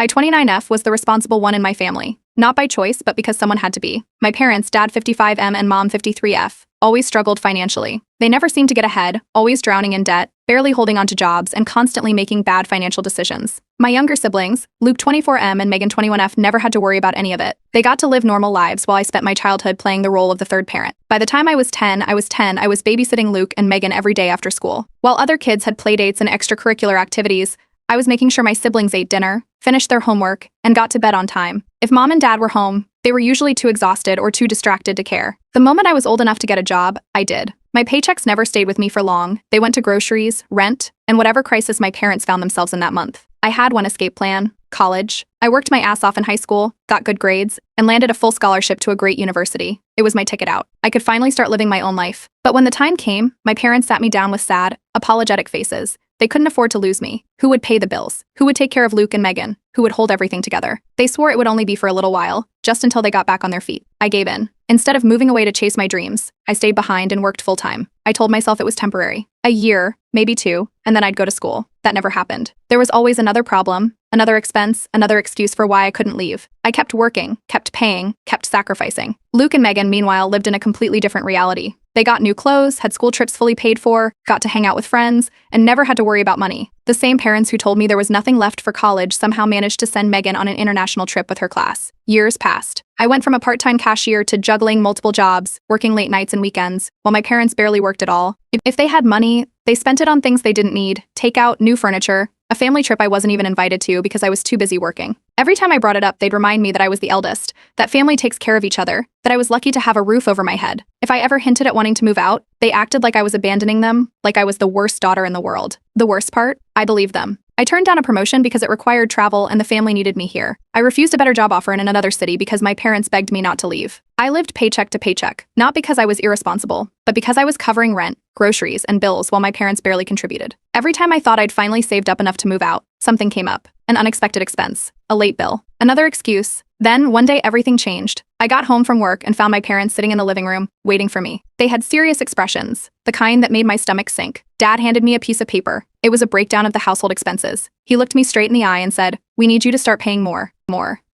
My 29F was the responsible one in my family. Not by choice, but because someone had to be. My parents, dad 55M and mom 53F, always struggled financially. They never seemed to get ahead, always drowning in debt, barely holding on to jobs, and constantly making bad financial decisions. My younger siblings, Luke 24M and Megan 21F, never had to worry about any of it. They got to live normal lives while I spent my childhood playing the role of the third parent. By the time I was 10, I was babysitting Luke and Megan every day after school. While other kids had playdates and extracurricular activities, I was making sure my siblings ate dinner, finished their homework, and got to bed on time. If mom and dad were home, they were usually too exhausted or too distracted to care. The moment I was old enough to get a job, I did. My paychecks never stayed with me for long. They went to groceries, rent, and whatever crisis my parents found themselves in that month. I had one escape plan: college. I worked my ass off in high school, got good grades, and landed a full scholarship to a great university. It was my ticket out. I could finally start living my own life. But when the time came, my parents sat me down with sad, apologetic faces. They couldn't afford to lose me. Who would pay the bills? Who would take care of Luke and Megan? Who would hold everything together? They swore it would only be for a little while, just until they got back on their feet. I gave in. Instead of moving away to chase my dreams, I stayed behind and worked full-time. I told myself it was temporary. A year, maybe 2, and then I'd go to school. That never happened. There was always another problem, another expense, another excuse for why I couldn't leave. I kept working, kept paying, kept sacrificing. Luke and Megan, meanwhile, lived in a completely different reality. They got new clothes, had school trips fully paid for, got to hang out with friends, and never had to worry about money. The same parents who told me there was nothing left for college somehow managed to send Megan on an international trip with her class. Years passed. I went from a part-time cashier to juggling multiple jobs, working late nights and weekends, while my parents barely worked at all. If they had money, they spent it on things they didn't need: takeout, new furniture, a family trip I wasn't even invited to because I was too busy working. Every time I brought it up, they'd remind me that I was the eldest, that family takes care of each other, that I was lucky to have a roof over my head. If I ever hinted at wanting to move out, they acted like I was abandoning them, like I was the worst daughter in the world. The worst part? I believed them. I turned down a promotion because it required travel and the family needed me here. I refused a better job offer in another city because my parents begged me not to leave. I lived paycheck to paycheck, not because I was irresponsible, but because I was covering rent, groceries, and bills while my parents barely contributed. Every time I thought I'd finally saved up enough to move out, something came up: an unexpected expense, a late bill, another excuse. Then, one day, everything changed. I got home from work and found my parents sitting in the living room, waiting for me. They had serious expressions, the kind that made my stomach sink. Dad handed me a piece of paper. It was a breakdown of the household expenses. He looked me straight in the eye and said, "We need you to start paying more."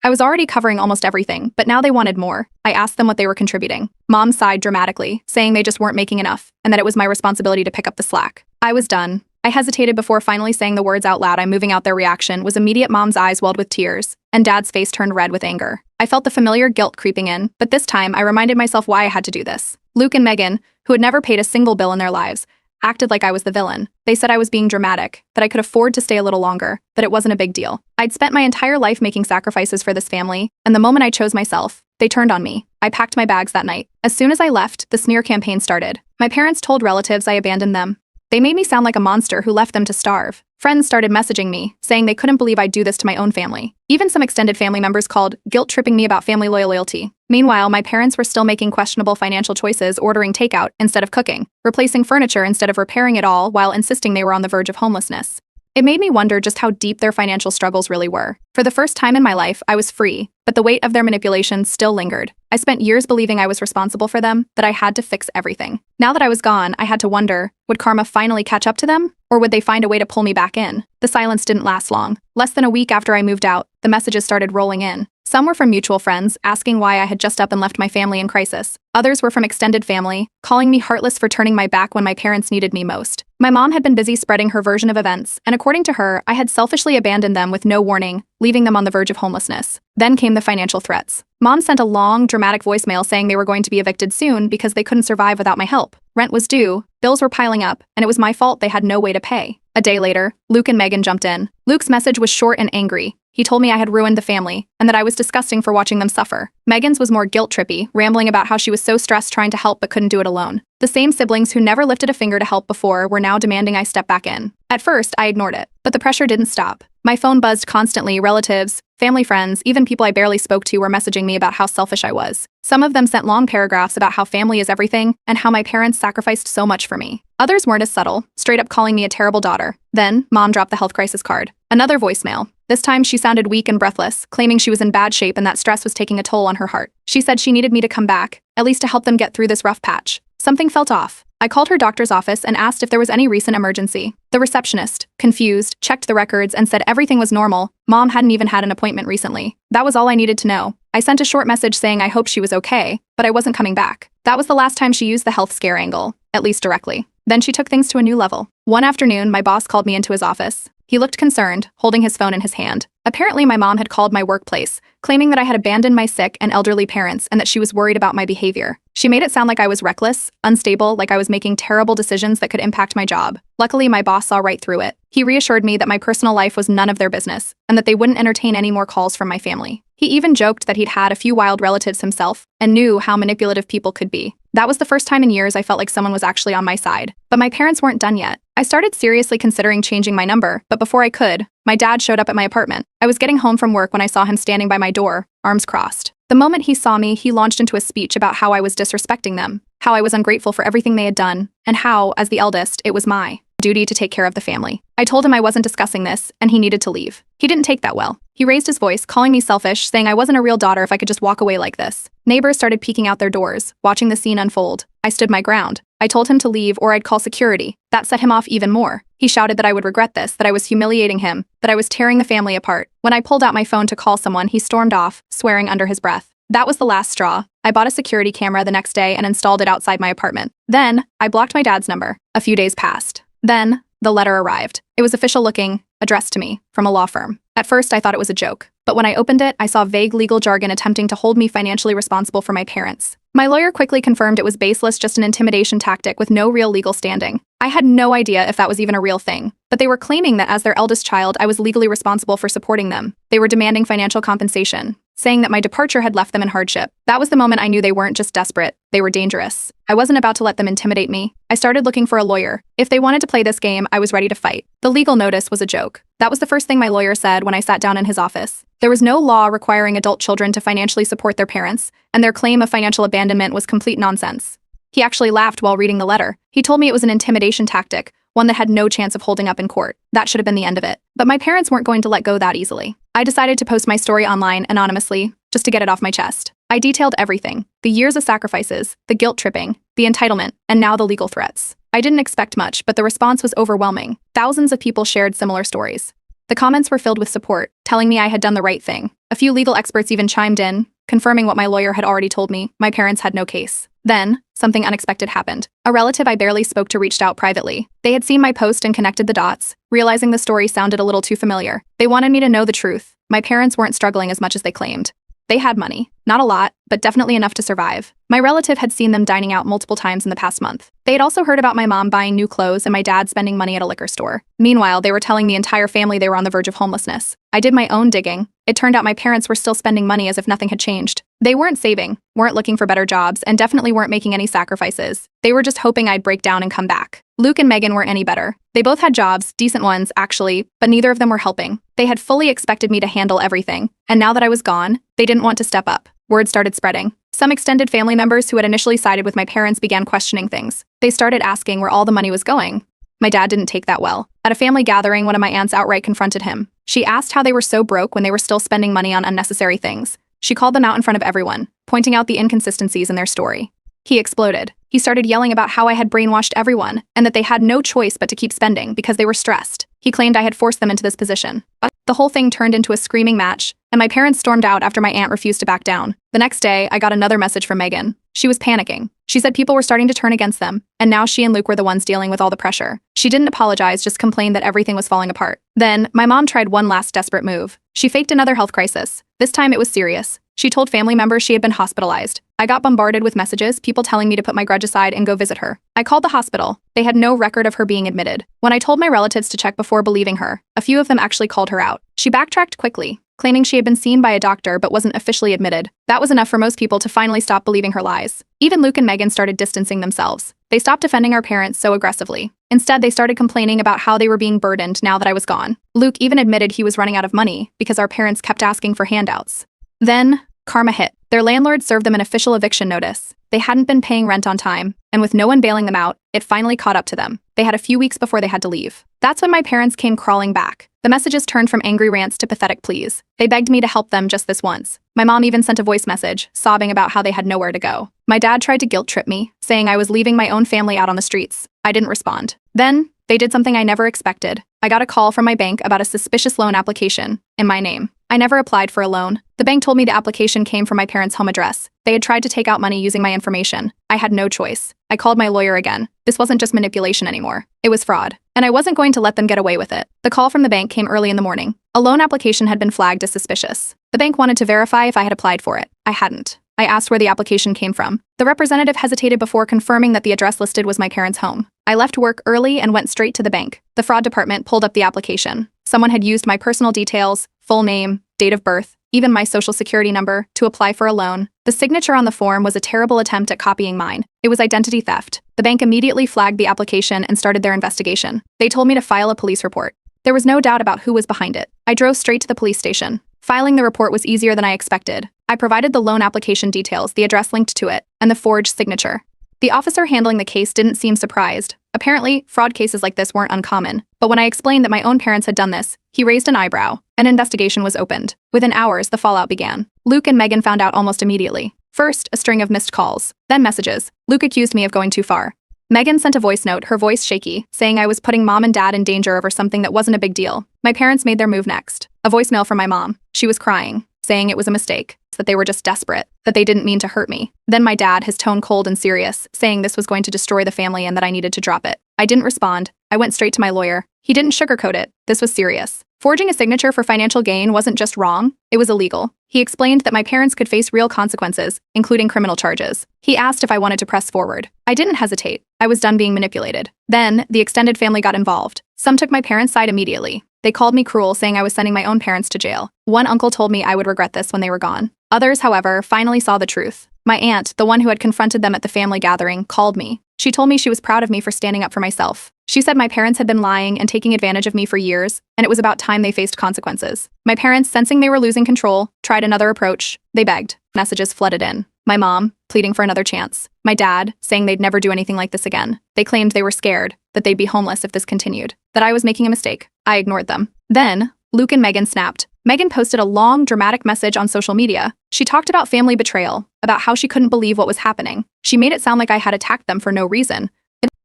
I was already covering almost everything, but now they wanted more. I asked them what they were contributing. Mom sighed dramatically, saying they just weren't making enough, and that it was my responsibility to pick up the slack. I was done. I hesitated before finally saying the words out loud. I'm moving out. Their reaction was immediate. Mom's eyes welled with tears, and Dad's face turned red with anger. I felt the familiar guilt creeping in, but this time I reminded myself why I had to do this. Luke and Megan, who had never paid a single bill in their lives, acted like I was the villain. They said I was being dramatic, that I could afford to stay a little longer, that it wasn't a big deal. I'd spent my entire life making sacrifices for this family, and the moment I chose myself, they turned on me. I packed my bags that night. As soon as I left, the smear campaign started. My parents told relatives I abandoned them. They made me sound like a monster who left them to starve. Friends started messaging me, saying they couldn't believe I'd do this to my own family. Even some extended family members called, guilt-tripping me about family loyalty. Meanwhile, my parents were still making questionable financial choices, ordering takeout instead of cooking, replacing furniture instead of repairing it all, while insisting they were on the verge of homelessness. It made me wonder just how deep their financial struggles really were. For the first time in my life, I was free, but the weight of their manipulation still lingered. I spent years believing I was responsible for them, that I had to fix everything. Now that I was gone, I had to wonder, would karma finally catch up to them? Or would they find a way to pull me back in? The silence didn't last long. Less than a week after I moved out, the messages started rolling in. Some were from mutual friends, asking why I had just up and left my family in crisis. Others were from extended family, calling me heartless for turning my back when my parents needed me most. My mom had been busy spreading her version of events, and according to her, I had selfishly abandoned them with no warning, leaving them on the verge of homelessness. Then came the financial threats. Mom sent a long, dramatic voicemail saying they were going to be evicted soon because they couldn't survive without my help. Rent was due, bills were piling up, and it was my fault they had no way to pay. A day later, Luke and Megan jumped in. Luke's message was short and angry. He told me I had ruined the family, and that I was disgusting for watching them suffer. Megan's was more guilt-trippy, rambling about how she was so stressed trying to help but couldn't do it alone. The same siblings who never lifted a finger to help before were now demanding I step back in. At first, I ignored it, but the pressure didn't stop. My phone buzzed constantly. Relatives, family friends, even people I barely spoke to were messaging me about how selfish I was. Some of them sent long paragraphs about how family is everything and how my parents sacrificed so much for me. Others weren't as subtle, straight up calling me a terrible daughter. Then, Mom dropped the health crisis card. Another voicemail. This time she sounded weak and breathless, claiming she was in bad shape and that stress was taking a toll on her heart. She said she needed me to come back, at least to help them get through this rough patch. Something felt off. I called her doctor's office and asked if there was any recent emergency. The receptionist, confused, checked the records and said everything was normal. Mom hadn't even had an appointment recently. That was all I needed to know. I sent a short message saying I hoped she was okay, but I wasn't coming back. That was the last time she used the health scare angle, at least directly. Then she took things to a new level. One afternoon, my boss called me into his office. He looked concerned, holding his phone in his hand. Apparently, my mom had called my workplace, claiming that I had abandoned my sick and elderly parents and that she was worried about my behavior. She made it sound like I was reckless, unstable, like I was making terrible decisions that could impact my job. Luckily, my boss saw right through it. He reassured me that my personal life was none of their business and that they wouldn't entertain any more calls from my family. He even joked that he'd had a few wild relatives himself and knew how manipulative people could be. That was the first time in years I felt like someone was actually on my side. But my parents weren't done yet. I started seriously considering changing my number, but before I could, my dad showed up at my apartment. I was getting home from work when I saw him standing by my door, arms crossed. The moment he saw me, he launched into a speech about how I was disrespecting them, how I was ungrateful for everything they had done, and how, as the eldest, it was my duty to take care of the family. I told him I wasn't discussing this, and he needed to leave. He didn't take that well. He raised his voice, calling me selfish, saying I wasn't a real daughter if I could just walk away like this. Neighbors started peeking out their doors, watching the scene unfold. I stood my ground. I told him to leave or I'd call security. That set him off even more. He shouted that I would regret this, that I was humiliating him, that I was tearing the family apart. When I pulled out my phone to call someone, he stormed off, swearing under his breath. That was the last straw. I bought a security camera the next day and installed it outside my apartment. Then, I blocked my dad's number. A few days passed. Then, the letter arrived. It was official looking, addressed to me, from a law firm. At first, I thought it was a joke. But when I opened it, I saw vague legal jargon attempting to hold me financially responsible for my parents. My lawyer quickly confirmed it was baseless, just an intimidation tactic with no real legal standing. I had no idea if that was even a real thing. But they were claiming that as their eldest child, I was legally responsible for supporting them. They were demanding financial compensation, saying that my departure had left them in hardship. That was the moment I knew they weren't just desperate, they were dangerous. I wasn't about to let them intimidate me. I started looking for a lawyer. If they wanted to play this game, I was ready to fight. The legal notice was a joke. That was the first thing my lawyer said when I sat down in his office. There was no law requiring adult children to financially support their parents, and their claim of financial abandonment was complete nonsense. He actually laughed while reading the letter. He told me it was an intimidation tactic, one that had no chance of holding up in court. That should have been the end of it. But my parents weren't going to let go that easily. I decided to post my story online anonymously, just to get it off my chest. I detailed everything: the years of sacrifices, the guilt tripping, the entitlement, and now the legal threats. I didn't expect much, but the response was overwhelming. Thousands of people shared similar stories. The comments were filled with support, telling me I had done the right thing. A few legal experts even chimed in, confirming what my lawyer had already told me: my parents had no case. Then, something unexpected happened. A relative I barely spoke to reached out privately. They had seen my post and connected the dots, realizing the story sounded a little too familiar. They wanted me to know the truth. My parents weren't struggling as much as they claimed. They had money. Not a lot, but definitely enough to survive. My relative had seen them dining out multiple times in the past month. They had also heard about my mom buying new clothes and my dad spending money at a liquor store. Meanwhile, they were telling the entire family they were on the verge of homelessness. I did my own digging. It turned out my parents were still spending money as if nothing had changed. They weren't saving, weren't looking for better jobs, and definitely weren't making any sacrifices. They were just hoping I'd break down and come back. Luke and Megan weren't any better. They both had jobs, decent ones, actually, but neither of them were helping. They had fully expected me to handle everything, and now that I was gone, they didn't want to step up. Word started spreading. Some extended family members who had initially sided with my parents began questioning things. They started asking where all the money was going. My dad didn't take that well. At a family gathering, one of my aunts outright confronted him. She asked how they were so broke when they were still spending money on unnecessary things. She called them out in front of everyone, pointing out the inconsistencies in their story. He exploded. He started yelling about how I had brainwashed everyone and that they had no choice but to keep spending because they were stressed. He claimed I had forced them into this position. The whole thing turned into a screaming match, and my parents stormed out after my aunt refused to back down. The next day, I got another message from Megan. She was panicking. She said people were starting to turn against them, and now she and Luke were the ones dealing with all the pressure. She didn't apologize, just complained that everything was falling apart. Then, my mom tried one last desperate move. She faked another health crisis. This time it was serious. She told family members she had been hospitalized. I got bombarded with messages, people telling me to put my grudge aside and go visit her. I called the hospital. They had no record of her being admitted. When I told my relatives to check before believing her, a few of them actually called her out. She backtracked quickly, claiming she had been seen by a doctor but wasn't officially admitted. That was enough for most people to finally stop believing her lies. Even Luke and Megan started distancing themselves. They stopped defending our parents so aggressively. Instead, they started complaining about how they were being burdened now that I was gone. Luke even admitted he was running out of money because our parents kept asking for handouts. Then, karma hit. Their landlord served them an official eviction notice. They hadn't been paying rent on time, and with no one bailing them out, it finally caught up to them. They had a few weeks before they had to leave. That's when my parents came crawling back. The messages turned from angry rants to pathetic pleas. They begged me to help them just this once. My mom even sent a voice message, sobbing about how they had nowhere to go. My dad tried to guilt trip me, saying I was leaving my own family out on the streets. I didn't respond. Then, they did something I never expected. I got a call from my bank about a suspicious loan application in my name. I never applied for a loan. The bank told me the application came from my parents' home address. They had tried to take out money using my information. I had no choice. I called my lawyer again. This wasn't just manipulation anymore. It was fraud. And I wasn't going to let them get away with it. The call from the bank came early in the morning. A loan application had been flagged as suspicious. The bank wanted to verify if I had applied for it. I hadn't. I asked where the application came from. The representative hesitated before confirming that the address listed was my parents' home. I left work early and went straight to the bank. The fraud department pulled up the application. Someone had used my personal details, full name, date of birth, even my social security number, to apply for a loan. The signature on the form was a terrible attempt at copying mine. It was identity theft. The bank immediately flagged the application and started their investigation. They told me to file a police report. There was no doubt about who was behind it. I drove straight to the police station. Filing the report was easier than I expected. I provided the loan application details, the address linked to it, and the forged signature. The officer handling the case didn't seem surprised. Apparently, fraud cases like this weren't uncommon. But when I explained that my own parents had done this, he raised an eyebrow. An investigation was opened. Within hours, the fallout began. Luke and Megan found out almost immediately. First, a string of missed calls, then messages. Luke accused me of going too far. Megan sent a voice note, her voice shaky, saying I was putting mom and dad in danger over something that wasn't a big deal. My parents made their move next. A voicemail from my mom. She was crying, saying it was a mistake, that they were just desperate, that they didn't mean to hurt me. Then my dad, his tone cold and serious, saying this was going to destroy the family and that I needed to drop it. I didn't respond. I went straight to my lawyer. He didn't sugarcoat it. This was serious. Forging a signature for financial gain wasn't just wrong, it was illegal. He explained that my parents could face real consequences, including criminal charges. He asked if I wanted to press forward. I didn't hesitate. I was done being manipulated. Then, the extended family got involved. Some took my parents' side immediately. They called me cruel, saying I was sending my own parents to jail. One uncle told me I would regret this when they were gone. Others, however, finally saw the truth. My aunt, the one who had confronted them at the family gathering, called me. She told me she was proud of me for standing up for myself. She said my parents had been lying and taking advantage of me for years, and it was about time they faced consequences. My parents, sensing they were losing control, tried another approach. They begged. Messages flooded in. My mom, pleading for another chance. My dad, saying they'd never do anything like this again. They claimed they were scared, that they'd be homeless if this continued, that I was making a mistake. I ignored them. Then, Luke and Megan snapped. Megan posted a long, dramatic message on social media. She talked about family betrayal, about how she couldn't believe what was happening. She made it sound like I had attacked them for no reason.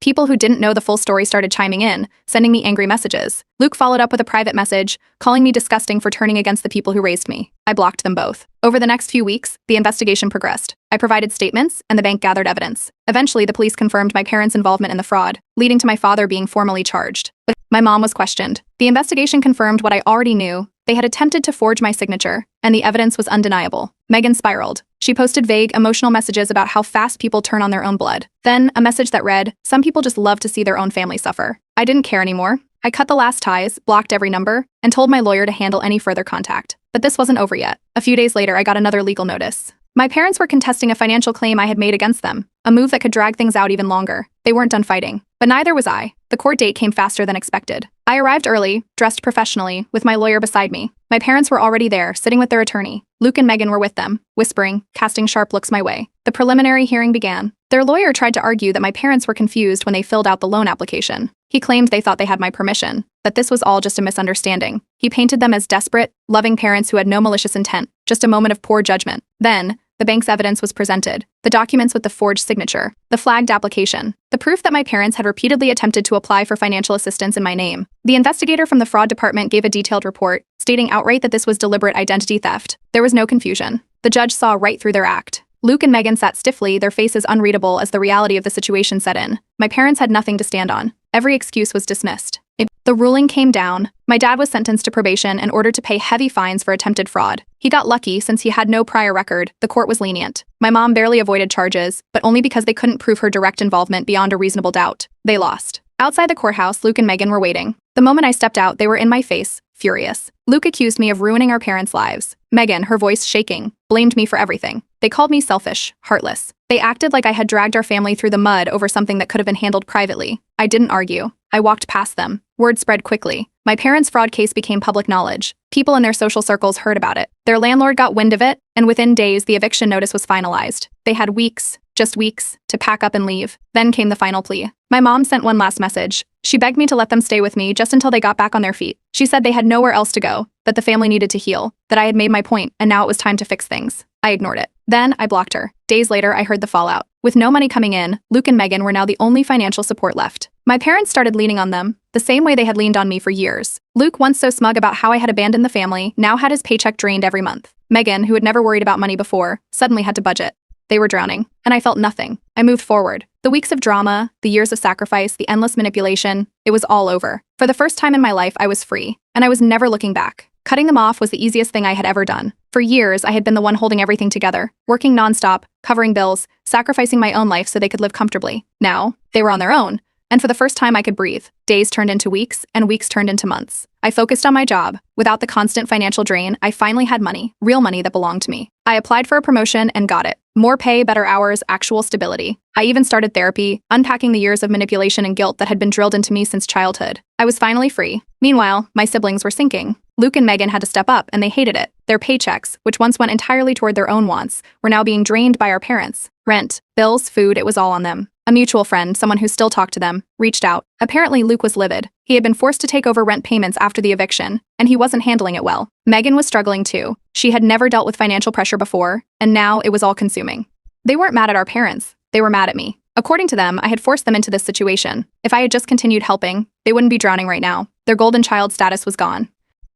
People who didn't know the full story started chiming in, sending me angry messages. Luke followed up with a private message, calling me disgusting for turning against the people who raised me. I blocked them both. Over the next few weeks, the investigation progressed. I provided statements, and the bank gathered evidence. Eventually, the police confirmed my parents' involvement in the fraud, leading to my father being formally charged. But my mom was questioned. The investigation confirmed what I already knew. They had attempted to forge my signature, and the evidence was undeniable. Megan spiraled. She posted vague, emotional messages about how fast people turn on their own blood. Then, a message that read, "Some people just love to see their own family suffer." I didn't care anymore. I cut the last ties, blocked every number, and told my lawyer to handle any further contact. But this wasn't over yet. A few days later, I got another legal notice. My parents were contesting a financial claim I had made against them, a move that could drag things out even longer. They weren't done fighting. But neither was I. The court date came faster than expected. I arrived early, dressed professionally, with my lawyer beside me. My parents were already there, sitting with their attorney. Luke and Megan were with them, whispering, casting sharp looks my way. The preliminary hearing began. Their lawyer tried to argue that my parents were confused when they filled out the loan application. He claimed they thought they had my permission, that this was all just a misunderstanding. He painted them as desperate, loving parents who had no malicious intent, just a moment of poor judgment. Then, the bank's evidence was presented. The documents with the forged signature, the flagged application, the proof that my parents had repeatedly attempted to apply for financial assistance in my name. The investigator from the fraud department gave a detailed report, stating outright that this was deliberate identity theft. There was no confusion. The judge saw right through their act. Luke and Megan sat stiffly, their faces unreadable as the reality of the situation set in. My parents had nothing to stand on. Every excuse was dismissed. The ruling came down. My dad was sentenced to probation and ordered to pay heavy fines for attempted fraud. He got lucky since he had no prior record. The court was lenient. My mom barely avoided charges, but only because they couldn't prove her direct involvement beyond a reasonable doubt. They lost. Outside the courthouse, Luke and Megan were waiting. The moment I stepped out, they were in my face, furious. Luke accused me of ruining our parents' lives. Megan, her voice shaking, blamed me for everything. They called me selfish, heartless. They acted like I had dragged our family through the mud over something that could have been handled privately. I didn't argue. I walked past them. Word spread quickly. My parents' fraud case became public knowledge. People in their social circles heard about it. Their landlord got wind of it, and within days, the eviction notice was finalized. They had weeks, just weeks, to pack up and leave. Then came the final plea. My mom sent one last message. She begged me to let them stay with me just until they got back on their feet. She said they had nowhere else to go, that the family needed to heal, that I had made my point, and now it was time to fix things. I ignored it. Then I blocked her. Days later, I heard the fallout. With no money coming in, Luke and Megan were now the only financial support left. My parents started leaning on them, the same way they had leaned on me for years. Luke, once so smug about how I had abandoned the family, now had his paycheck drained every month. Megan, who had never worried about money before, suddenly had to budget. They were drowning, and I felt nothing. I moved forward. The weeks of drama, the years of sacrifice, the endless manipulation, it was all over. For the first time in my life, I was free, and I was never looking back. Cutting them off was the easiest thing I had ever done. For years, I had been the one holding everything together, working nonstop, covering bills, sacrificing my own life so they could live comfortably. Now, they were on their own, and for the first time I could breathe. Days turned into weeks, and weeks turned into months. I focused on my job. Without the constant financial drain, I finally had money, real money that belonged to me. I applied for a promotion and got it. More pay, better hours, actual stability. I even started therapy, unpacking the years of manipulation and guilt that had been drilled into me since childhood. I was finally free. Meanwhile, my siblings were sinking. Luke and Megan had to step up, and they hated it. Their paychecks, which once went entirely toward their own wants, were now being drained by our parents. Rent, bills, food, it was all on them. A mutual friend, someone who still talked to them, reached out. Apparently, Luke was livid. He had been forced to take over rent payments after the eviction, and he wasn't handling it well. Megan was struggling too. She had never dealt with financial pressure before, and now it was all consuming. They weren't mad at our parents. They were mad at me. According to them, I had forced them into this situation. If I had just continued helping, they wouldn't be drowning right now. Their golden child status was gone.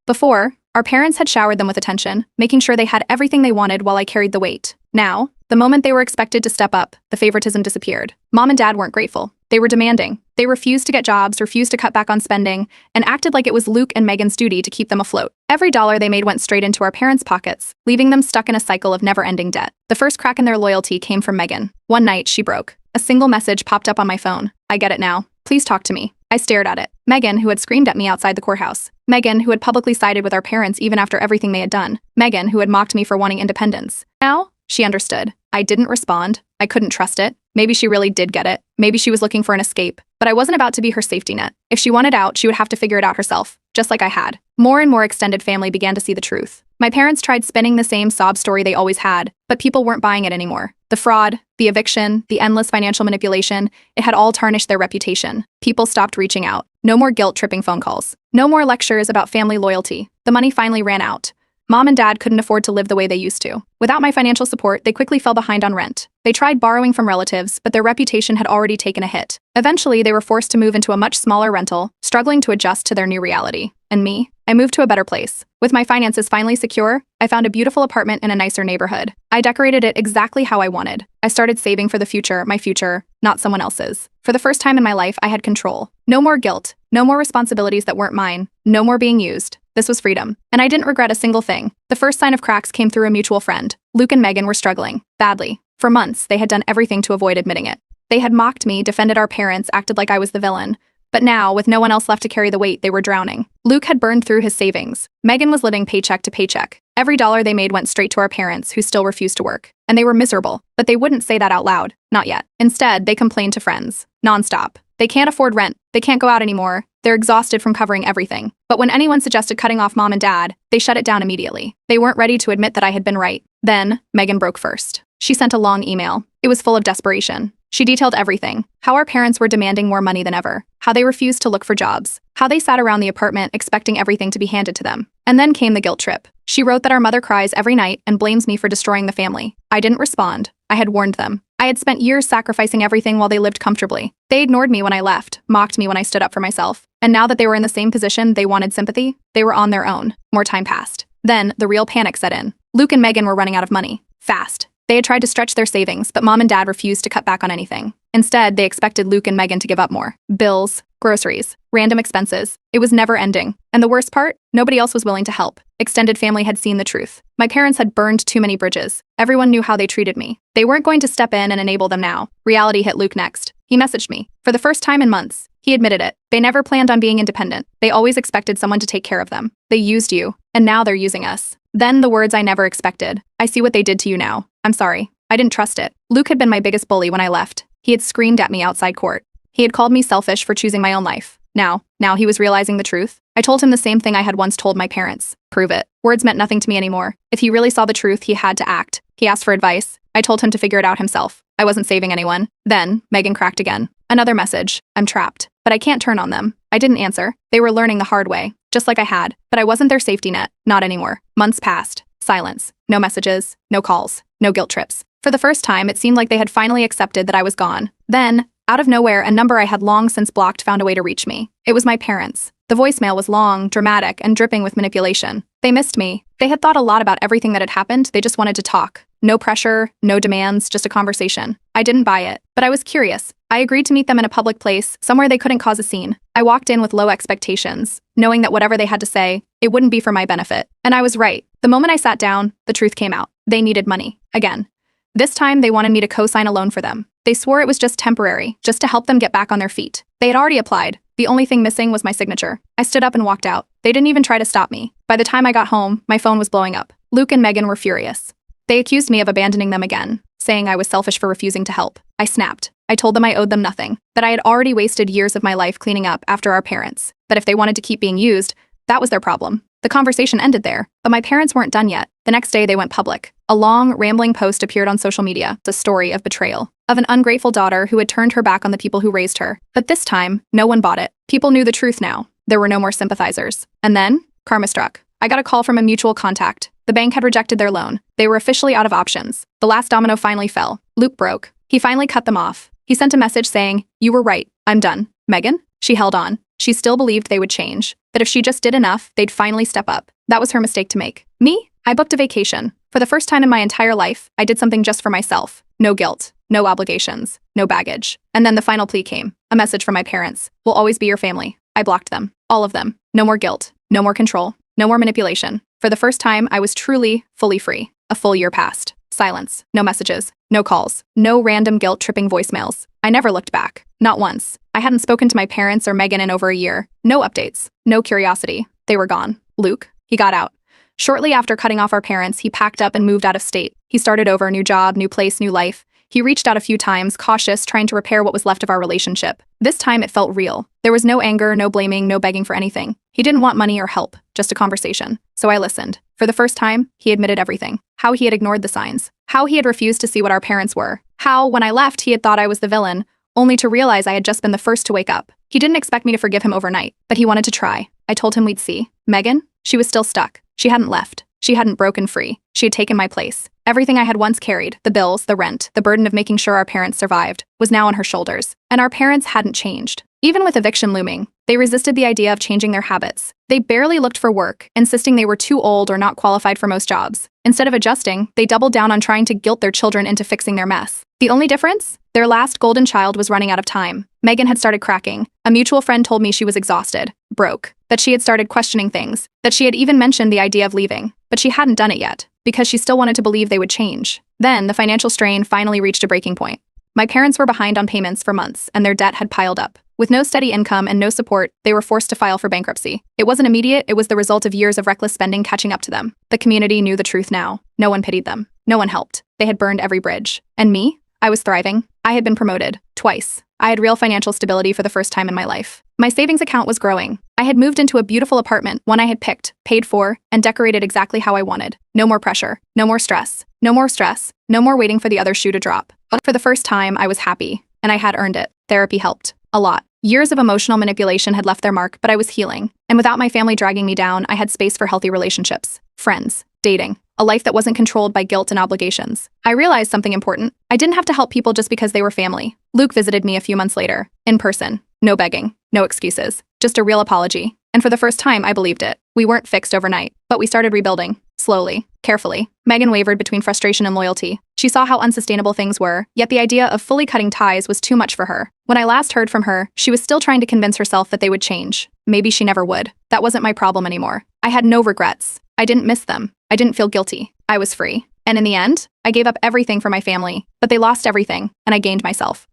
Before, our parents had showered them with attention, making sure they had everything they wanted while I carried the weight. Now, the moment they were expected to step up, the favoritism disappeared. Mom and Dad weren't grateful. They were demanding. They refused to get jobs, refused to cut back on spending, and acted like it was Luke and Megan's duty to keep them afloat. Every dollar they made went straight into our parents' pockets, leaving them stuck in a cycle of never-ending debt. The first crack in their loyalty came from Megan. One night, she broke. A single message popped up on my phone. "I get it now. Please talk to me." I stared at it. Megan, who had screamed at me outside the courthouse. Megan, who had publicly sided with our parents even after everything they had done. Megan, who had mocked me for wanting independence. Now, she understood. I didn't respond. I couldn't trust it. Maybe she really did get it. Maybe she was looking for an escape. But I wasn't about to be her safety net. If she wanted out, she would have to figure it out herself, just like I had. More and more extended family began to see the truth. My parents tried spinning the same sob story they always had, but people weren't buying it anymore. The fraud, the eviction, the endless financial manipulation, it had all tarnished their reputation. People stopped reaching out. No more guilt-tripping phone calls. No more lectures about family loyalty. The money finally ran out. Mom and Dad couldn't afford to live the way they used to. Without my financial support, they quickly fell behind on rent. They tried borrowing from relatives, but their reputation had already taken a hit. Eventually, they were forced to move into a much smaller rental, struggling to adjust to their new reality. And me? I moved to a better place. With my finances finally secure, I found a beautiful apartment in a nicer neighborhood. I decorated it exactly how I wanted. I started saving for the future, my future, not someone else's. For the first time in my life, I had control. No more guilt. No more responsibilities that weren't mine. No more being used. This was freedom. And I didn't regret a single thing. The first sign of cracks came through a mutual friend. Luke and Megan were struggling. Badly. For months, they had done everything to avoid admitting it. They had mocked me, defended our parents, acted like I was the villain. But now, with no one else left to carry the weight, they were drowning. Luke had burned through his savings. Megan was living paycheck to paycheck. Every dollar they made went straight to our parents, who still refused to work. And they were miserable. But they wouldn't say that out loud. Not yet. Instead, they complained to friends. Nonstop. They can't afford rent. They can't go out anymore. They're exhausted from covering everything. But when anyone suggested cutting off Mom and Dad, they shut it down immediately. They weren't ready to admit that I had been right. Then, Megan broke first. She sent a long email. It was full of desperation. She detailed everything. How our parents were demanding more money than ever. How they refused to look for jobs. How they sat around the apartment expecting everything to be handed to them. And then came the guilt trip. She wrote that our mother cries every night and blames me for destroying the family. I didn't respond. I had warned them. I had spent years sacrificing everything while they lived comfortably. They ignored me when I left, mocked me when I stood up for myself. And now that they were in the same position they wanted sympathy, they were on their own. More time passed. Then, the real panic set in. Luke and Megan were running out of money. Fast. They had tried to stretch their savings, but Mom and Dad refused to cut back on anything. Instead, they expected Luke and Megan to give up more. Bills, groceries, random expenses. It was never ending. And the worst part? Nobody else was willing to help. Extended family had seen the truth. My parents had burned too many bridges. Everyone knew how they treated me. They weren't going to step in and enable them now. Reality hit Luke next. He messaged me. For the first time in months, he admitted it. They never planned on being independent. They always expected someone to take care of them. They used you, and now they're using us. Then the words I never expected. "I see what they did to you now. I'm sorry. I didn't trust it." Luke had been my biggest bully when I left. He had screamed at me outside court. He had called me selfish for choosing my own life. Now he was realizing the truth. I told him the same thing I had once told my parents. Prove it. Words meant nothing to me anymore. If he really saw the truth, he had to act. He asked for advice. I told him to figure it out himself. I wasn't saving anyone. Then, Megan cracked again. Another message. I'm trapped. But I can't turn on them. I didn't answer. They were learning the hard way, just like I had. But I wasn't their safety net. Not anymore. Months passed. Silence. No messages, no calls, no guilt trips. For the first time, it seemed like they had finally accepted that I was gone. Then, out of nowhere, a number I had long since blocked found a way to reach me. It was my parents. The voicemail was long, dramatic, and dripping with manipulation. They missed me. They had thought a lot about everything that had happened. They just wanted to talk. No pressure, no demands, just a conversation. I didn't buy it, but I was curious. I agreed to meet them in a public place, somewhere they couldn't cause a scene. I walked in with low expectations, knowing that whatever they had to say, it wouldn't be for my benefit. And I was right. The moment I sat down, the truth came out. They needed money. Again. This time, they wanted me to co-sign a loan for them. They swore it was just temporary, just to help them get back on their feet. They had already applied. The only thing missing was my signature. I stood up and walked out. They didn't even try to stop me. By the time I got home, my phone was blowing up. Luke and Megan were furious. They accused me of abandoning them again, saying I was selfish for refusing to help. I snapped. I told them I owed them nothing, that I had already wasted years of my life cleaning up after our parents, that if they wanted to keep being used, that was their problem. The conversation ended there, but my parents weren't done yet. The next day, they went public. A long, rambling post appeared on social media, a story of betrayal, of an ungrateful daughter who had turned her back on the people who raised her. But this time, no one bought it. People knew the truth now. There were no more sympathizers. And then, karma struck. I got a call from a mutual contact. The bank had rejected their loan. They were officially out of options. The last domino finally fell. Luke broke. He finally cut them off. He sent a message saying, "You were right. I'm done." Megan? She held on. She still believed they would change, that if she just did enough, they'd finally step up. That was her mistake to make. Me? I booked a vacation. For the first time in my entire life, I did something just for myself. No guilt, no obligations, no baggage. And then the final plea came. A message from my parents. "We'll always be your family." I blocked them. All of them. No more guilt. No more control. No more manipulation. For the first time, I was truly, fully free. A full year passed. Silence. No messages. No calls. No random guilt-tripping voicemails. I never looked back. Not once. I hadn't spoken to my parents or Megan in over a year. No updates. No curiosity. They were gone. Luke? He got out. Shortly after cutting off our parents, he packed up and moved out of state. He started over, new job, new place, new life. He reached out a few times, cautious, trying to repair what was left of our relationship. This time it felt real. There was no anger, no blaming, no begging for anything. He didn't want money or help, just a conversation. So I listened. For the first time, he admitted everything. How he had ignored the signs. How he had refused to see what our parents were. How, when I left, he had thought I was the villain, only to realize I had just been the first to wake up. He didn't expect me to forgive him overnight, but he wanted to try. I told him we'd see. Megan? She was still stuck. She hadn't left. She hadn't broken free. She had taken my place. Everything I had once carried, the bills, the rent, the burden of making sure our parents survived, was now on her shoulders. And our parents hadn't changed. Even with eviction looming, they resisted the idea of changing their habits. They barely looked for work, insisting they were too old or not qualified for most jobs. Instead of adjusting, they doubled down on trying to guilt their children into fixing their mess. The only difference? Their last golden child was running out of time. Megan had started cracking. A mutual friend told me she was exhausted, broke, that she had started questioning things, that she had even mentioned the idea of leaving. But she hadn't done it yet, because she still wanted to believe they would change. Then, the financial strain finally reached a breaking point. My parents were behind on payments for months, and their debt had piled up. With no steady income and no support, they were forced to file for bankruptcy. It wasn't immediate, it was the result of years of reckless spending catching up to them. The community knew the truth now. No one pitied them. No one helped. They had burned every bridge. And me? I was thriving. I had been promoted. Twice. I had real financial stability for the first time in my life. My savings account was growing. I had moved into a beautiful apartment, one I had picked, paid for, and decorated exactly how I wanted. No more pressure. No more stress. No more stress. No more waiting for the other shoe to drop. But for the first time, I was happy. And I had earned it. Therapy helped. A lot. Years of emotional manipulation had left their mark, but I was healing. And without my family dragging me down, I had space for healthy relationships, friends, dating, a life that wasn't controlled by guilt and obligations. I realized something important. I didn't have to help people just because they were family. Luke visited me a few months later, in person. No begging, no excuses, just a real apology. And for the first time, I believed it. We weren't fixed overnight, but we started rebuilding. Slowly, carefully. Megan wavered between frustration and loyalty. She saw how unsustainable things were, yet the idea of fully cutting ties was too much for her. When I last heard from her, she was still trying to convince herself that they would change. Maybe she never would. That wasn't my problem anymore. I had no regrets. I didn't miss them. I didn't feel guilty. I was free. And in the end, I gave up everything for my family, but they lost everything, and I gained myself.